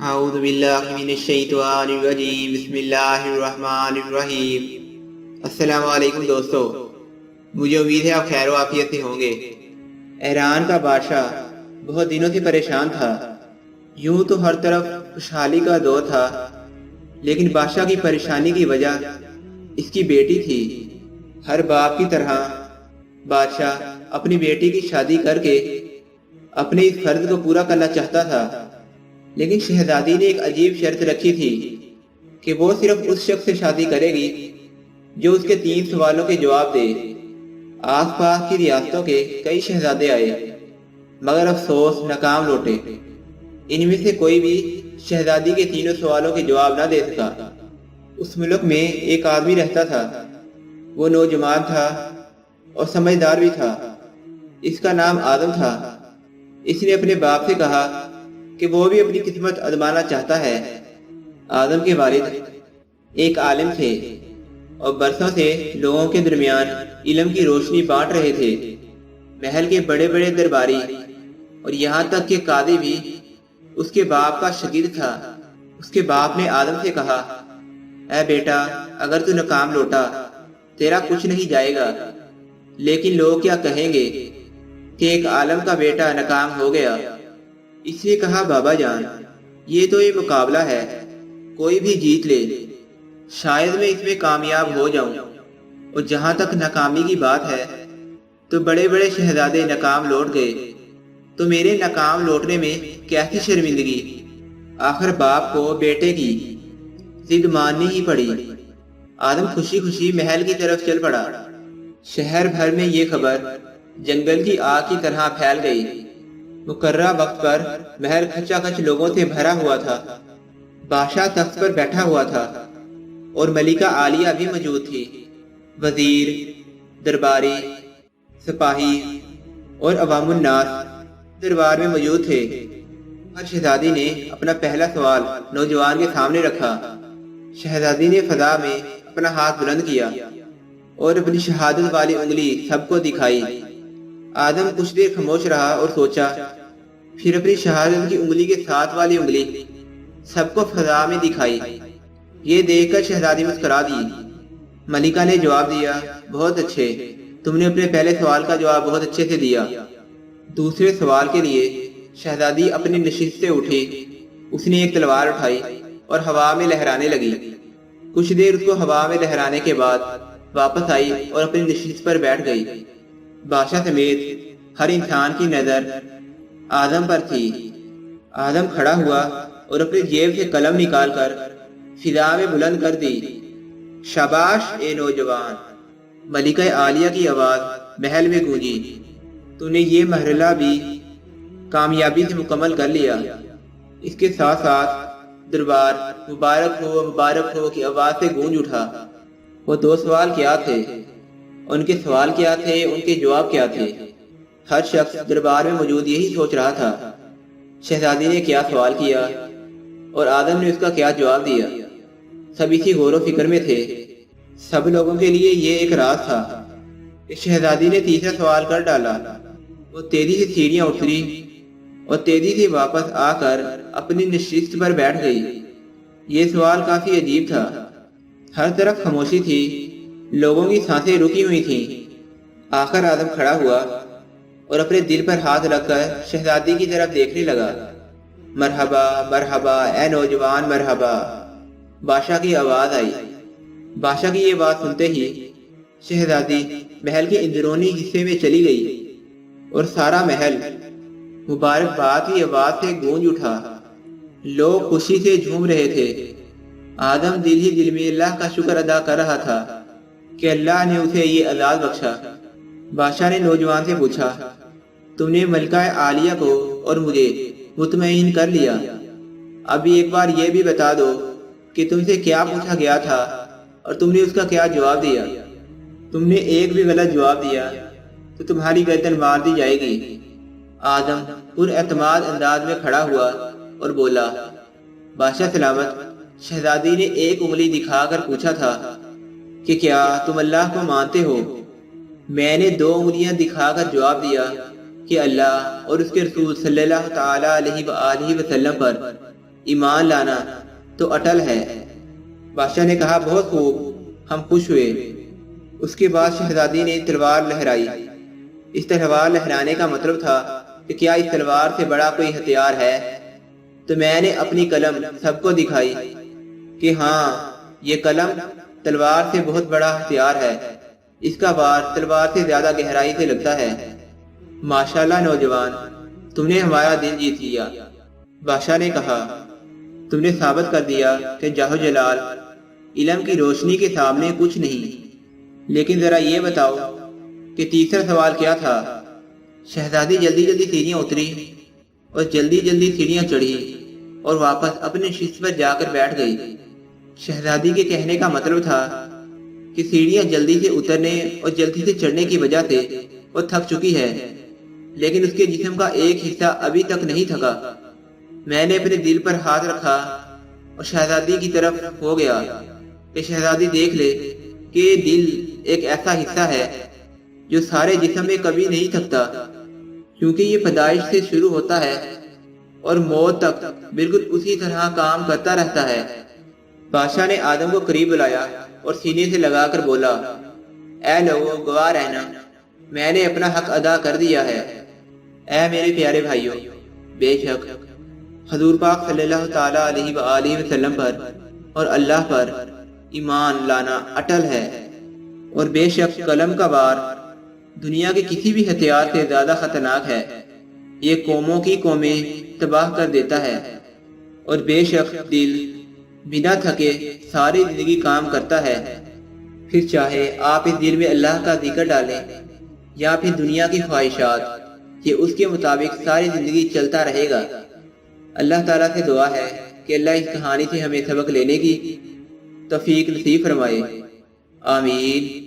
اعوذ باللہ من الشیطان الرجیم بسم اللہ الرحمن الرحیم۔ السلام علیکم دوستو، مجھے امید ہے آپ خیر و عافیت سے ہوں گے۔ ایران کا بادشاہ بہت دنوں سے پریشان تھا۔ یوں تو ہر طرف خوشحالی کا دور تھا، لیکن بادشاہ کی پریشانی کی وجہ اس کی بیٹی تھی۔ ہر باپ کی طرح بادشاہ اپنی بیٹی کی شادی کر کے اپنے اس فرض کو پورا کرنا چاہتا تھا، لیکن شہزادی نے ایک عجیب شرط رکھی تھی کہ وہ صرف اس شخص سے شادی کرے گی جو اس کے 3 سوالوں کے جواب دے۔ آس پاس کی ریاستوں کے کئی شہزادے آئے، مگر افسوس ناکام لوٹے۔ ان میں سے کوئی بھی شہزادی کے 3 سوالوں کے جواب نہ دے سکا۔ اس ملک میں ایک آدمی رہتا تھا، وہ نوجوان تھا اور سمجھدار بھی تھا۔ اس کا نام آدم تھا۔ اس نے اپنے باپ سے کہا کہ وہ بھی اپنی قسمت آزمانا چاہتا ہے۔ آدم کے والد ایک عالم تھے اور برسوں سے لوگوں کے درمیان علم کی روشنی بانٹ رہے تھے۔ محل کے بڑے بڑے درباری اور یہاں تک کہ قاضی بھی اس کے باپ کا شاگرد تھا۔ اس کے باپ نے آدم سے کہا، اے بیٹا، اگر تو ناکام لوٹا تیرا کچھ نہیں جائے گا، لیکن لوگ کیا کہیں گے کہ ایک عالم کا بیٹا ناکام ہو گیا۔ اس نے کہا، بابا جان، یہ تو یہ مقابلہ ہے، کوئی بھی جیت لے، شاید میں اس میں کامیاب ہو جاؤں۔ اور جہاں تک ناکامی کی بات ہے تو بڑے بڑے شہزادے ناکام لوٹ گئے، تو میرے ناکام لوٹنے میں کیسی شرمندگی۔ آخر باپ کو بیٹے کی ضد ماننی ہی پڑی۔ آدم خوشی خوشی محل کی طرف چل پڑا۔ شہر بھر میں یہ خبر جنگل کی آگ کی طرح پھیل گئی۔ مقررہ وقت پر محل کھچا کھچ لوگوں سے بھرا ہوا تھا۔ بادشاہ تخت پر بیٹھا ہوا تھا اور ملکہ عالیہ بھی موجود تھی۔ وزیر، درباری، سپاہی اور عوام الناس دربار میں موجود تھے۔ ہر شہزادی نے اپنا پہلا سوال نوجوان کے سامنے رکھا۔ شہزادی نے فضا میں اپنا ہاتھ بلند کیا اور اپنی شہادت والی انگلی سب کو دکھائی۔ آدم کچھ دیر خاموش رہا اور سوچا، پھر اپنی شہادت کی انگلی کے ساتھ والی انگلی سب کو فضا میں دکھائی۔ یہ دیکھ کر شہزادی مسکرا دی۔ ملکہ نے جواب دیا، بہت اچھے، تم نے اپنے پہلے سوال کا جواب بہت اچھے سے دیا۔ دوسرے سوال کے لیے شہزادی اپنی نشست سے اٹھی۔ اس نے ایک تلوار اٹھائی اور ہوا میں لہرانے لگی۔ کچھ دیر اس کو ہوا میں لہرانے کے بعد واپس آئی اور اپنی نشست پر بیٹھ گئی۔ بادشاہ سمیت ہر انسان کی نظر آدم پر تھی۔ آدم کھڑا ہوا اور اپنی جیب سے قلم نکال کر فضا میں بلند کر دی، شاباش اے نوجوان۔ ملکہ عالیہ کی آواز محل میں گونجی، تو نے یہ مرحلہ بھی کامیابی سے مکمل کر لیا۔ اس کے ساتھ ساتھ دربار مبارک ہو کی آواز سے گونج اٹھا۔ وہ 2 سوال کیا تھے، ان کے سوال کیا تھے، ان کے جواب کیا تھے؟ ہر شخص دربار میں موجود یہی سوچ رہا تھا، شہزادی نے کیا سوال کیا اور آدم نے اس کا کیا جواب دیا۔ سب اسی غور و فکر میں تھے۔ سب لوگوں کے لیے یہ ایک راز تھا۔ شہزادی نے تیسرا سوال کر ڈالا۔ وہ تیزی سے سیڑھیاں اتری اور تیزی سے واپس آ کر اپنی نشست پر بیٹھ گئی۔ یہ سوال کافی عجیب تھا۔ ہر طرف خاموشی تھی، لوگوں کی سانسیں رکی ہوئی تھیں۔ آخر آدم کھڑا ہوا اور اپنے دل پر ہاتھ رکھ کر شہزادی کی طرف دیکھنے لگا۔ مرحبا مرحبا اے نوجوان، مرحبا، بادشاہ کی آواز آئی۔ بادشاہ کی یہ بات سنتے ہی شہزادی محل کے اندرونی حصے میں چلی گئی اور سارا محل مبارکباد کی آواز سے گونج اٹھا۔ لوگ خوشی سے جھوم رہے تھے۔ آدم دل ہی دل میں اللہ کا شکر ادا کر رہا تھا کہ اللہ نے اسے یہ اعزاز بخشا۔ بادشاہ نے نوجوان سے پوچھا، تم نے ملکہ عالیہ کو اور مجھے مطمئن کر لیا، ابھی ایک بار یہ بھی بتا دو کہ تم سے کیا پوچھا گیا تھا اور تم نے اس کا کیا جواب دیا؟ تم نے ایک بھی غلط جواب دیا تو تمہاری گردن مار دی جائے گی۔ آدم پر اعتماد انداز میں کھڑا ہوا اور بولا، بادشاہ سلامت، شہزادی نے ایک انگلی دکھا کر پوچھا تھا کہ کیا تم اللہ کو مانتے ہو؟ میں نے 2 انگلیاں دکھا کر جواب دیا کہ اللہ اور اس کے رسول صلی اللہ تعالی علیہ وآلہ وسلم پر ایمان لانا تو اٹل ہے۔ بادشاہ نے کہا بہت خوب، ہم خوش ہوئے۔ اس کے بعد شہزادی نے تلوار لہرائی۔ اس تلوار لہرانے کا مطلب تھا کہ کیا اس تلوار سے بڑا کوئی ہتھیار ہے؟ تو میں نے اپنی قلم سب کو دکھائی کہ ہاں، یہ قلم تلوار سے بہت بڑا ہتھیار ہے، اس کا وار تلوار سے زیادہ گہرائی سے لگتا ہے۔ ماشاءاللہ نوجوان، تم نے ہمارا دل جیت لیا۔ بادشاہ نے کہا تم نے ثابت کر دیا کہ جاہ و جلال علم کی روشنی کے سامنے کچھ نہیں۔ لیکن ذرا یہ بتاؤ کہ تیسرا سوال کیا تھا؟ شہزادی جلدی جلدی سیڑھیاں اتری اور جلدی جلدی سیڑھیاں چڑھی اور واپس اپنے شست پر جا کر بیٹھ گئی۔ شہزادی کے کہنے کا مطلب تھا کہ سیڑھیاں جلدی سے اترنے اور جلدی سے چڑھنے کی وجہ سے وہ تھک چکی ہے، لیکن اس کے جسم کا ایک حصہ ابھی تک نہیں تھکا۔ میں نے اپنے دل پر ہاتھ رکھا اور شہزادی کی طرف ہو گیا کہ شہزادی دیکھ لے کہ دل ایک ایسا حصہ ہے جو سارے جسم میں کبھی نہیں تھکتا، کیونکہ یہ پیدائش سے شروع ہوتا ہے اور موت تک بالکل اسی طرح کام کرتا رہتا ہے۔ بادشاہ نے آدم کو قریب بلایا اور سینے سے لگا کر بولا، اے لوگو گواہ رہنا، میں نے اپنا حق ادا کر دیا ہے۔ اے میرے پیارے بھائیوں، بے شک حضور پاک صلی اللہ تعالیٰ علیہ وآلہ وسلم پر اور اللہ پر ایمان لانا اٹل ہے، اور بے شک قلم کا وار دنیا کے کسی بھی ہتھیار سے زیادہ خطرناک ہے۔ یہ قوموں کی قومیں تباہ کر دیتا ہے، اور بے شک دل بنا تھکے ساری زندگی کام کرتا ہے۔ پھر چاہے آپ اس دل میں اللہ کا ذکر ڈالیں یا پھر دنیا کی خواہشات، یہ اس کے مطابق ساری زندگی چلتا رہے گا۔ اللہ تعالیٰ سے دعا ہے کہ اللہ اس کہانی سے ہمیں سبق لینے کی توفیق نصیب فرمائے۔ آمین۔